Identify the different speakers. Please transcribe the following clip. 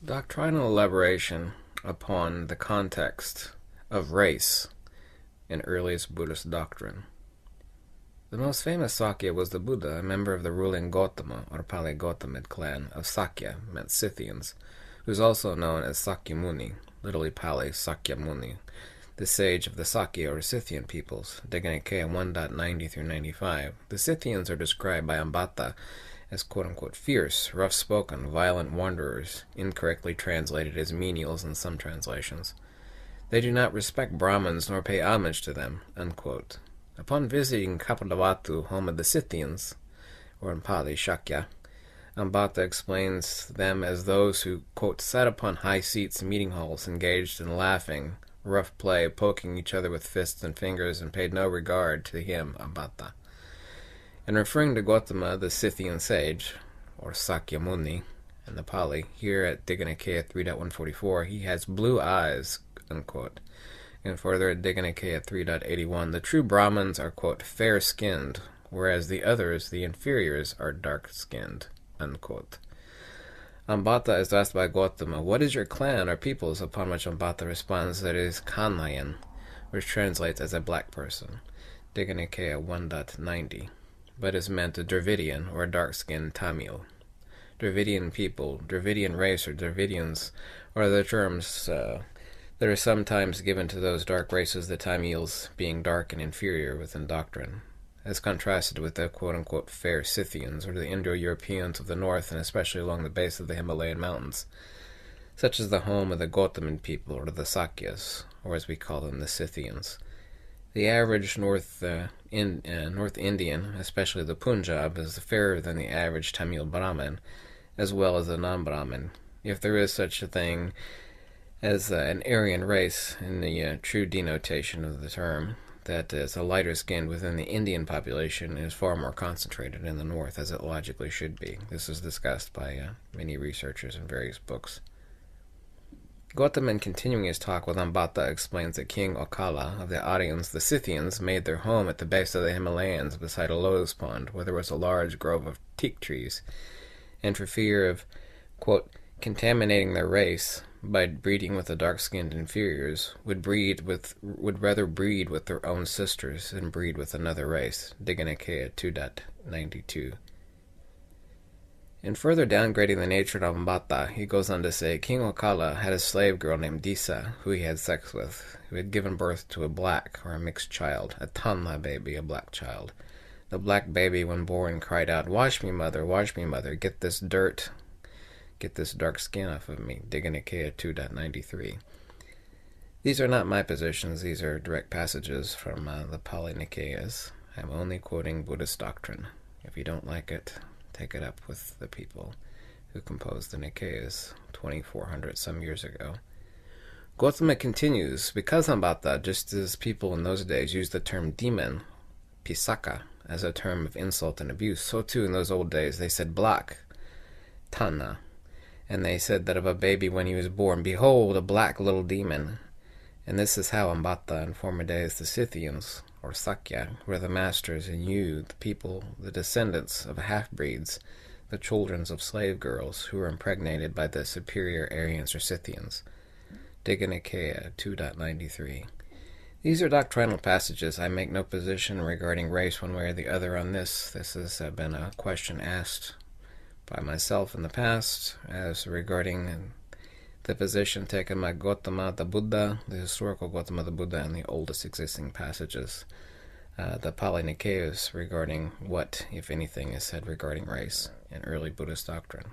Speaker 1: Doctrinal elaboration upon the context of race in earliest Buddhist doctrine. The most famous Sakya was the Buddha, a member of the ruling Gotama, or Pali Gotama clan of Sakya, meant Scythians, who is also known as Sakya Muni, literally Pali Sakya Muni, the sage of the Sakya or Scythian peoples, Dighanikeya 1.90-95. The Scythians are described by Ambata as quote-unquote fierce, rough-spoken, violent wanderers, incorrectly translated as menials in some translations. They do not respect Brahmins nor pay homage to them, unquote. Upon visiting Kapilavatthu, home of the Scythians, or in Pali, Sakya, Ambata explains them as those who, quote, sat upon high seats in meeting halls, engaged in laughing, rough play, poking each other with fists and fingers, and paid no regard to him, Ambata. In referring to Gotama, the Scythian sage, or Sakya Muni, in the Pali, here at Dighanikeya 3.144, he has blue eyes, unquote. And further at Dighanikeya 3.81, the true Brahmins are, quote, fair-skinned, whereas the others, the inferiors, are dark-skinned, unquote. Ambata is asked by Gotama, what is your clan or peoples? Upon which Ambata responds that it is Kanlayan, which translates as a black person, Dighanikeya 1.90, but is meant a Dravidian or a dark-skinned Tamil. Dravidian people, Dravidian race, or Dravidians are the terms that are sometimes given to those dark races, the Tamils being dark and inferior within doctrine, as contrasted with the quote-unquote fair Scythians, or the Indo-Europeans of the north, and especially along the base of the Himalayan mountains, such as the home of the Gotaman people, or the Sakyas, or as we call them, the Scythians. The average North Indian, especially the Punjab, is fairer than the average Tamil Brahmin, as well as the non-Brahmin, if there is such a thing as an Aryan race in the true denotation of the term. That is, a lighter skin within the Indian population is far more concentrated in the north, as it logically should be. This is discussed by many researchers in various books. Gotama, continuing his talk with Ambata, explains that King Okala of the Aryans, the Scythians, made their home at the base of the Himalayas beside a lotus pond where there was a large grove of teak trees, and for fear of, quote, contaminating their race by breeding with the dark-skinned inferiors, would rather breed with their own sisters than breed with another race, Dighanikeya 2.92. In further downgrading the nature of Ambata, he goes on to say, King Okala had a slave girl named Disa, who he had sex with, who had given birth to a black, or a mixed child, a Tanla baby, a black child. The black baby, when born, cried out, wash me, mother, get this dirt, get this dark skin off of me, Dighanikeya 2.93. These are not my positions, these are direct passages from the Pali Nikayas. I'm only quoting Buddhist doctrine. If you don't like it, take it up with the people who composed the Nikayas 2,400 some years ago. Gotama continues, because Ambata, just as people in those days used the term demon, pisaka, as a term of insult and abuse, so too in those old days they said black, tana, and they said that of a baby when he was born, behold, a black little demon. And this is how Ambata in former days the Scythians, or Sakya, were the masters, and you, the people, the descendants of half-breeds, the children of slave girls, who were impregnated by the superior Aryans or Scythians. Dighanikeya 2.93. These are doctrinal passages. I make no position regarding race one way or the other on this. This has been a question asked by myself in the past as regarding the position taken by Gotama the Buddha, the historical Gotama the Buddha, and the oldest existing passages, the Pali Nikayas, regarding what, if anything, is said regarding race in early Buddhist doctrine.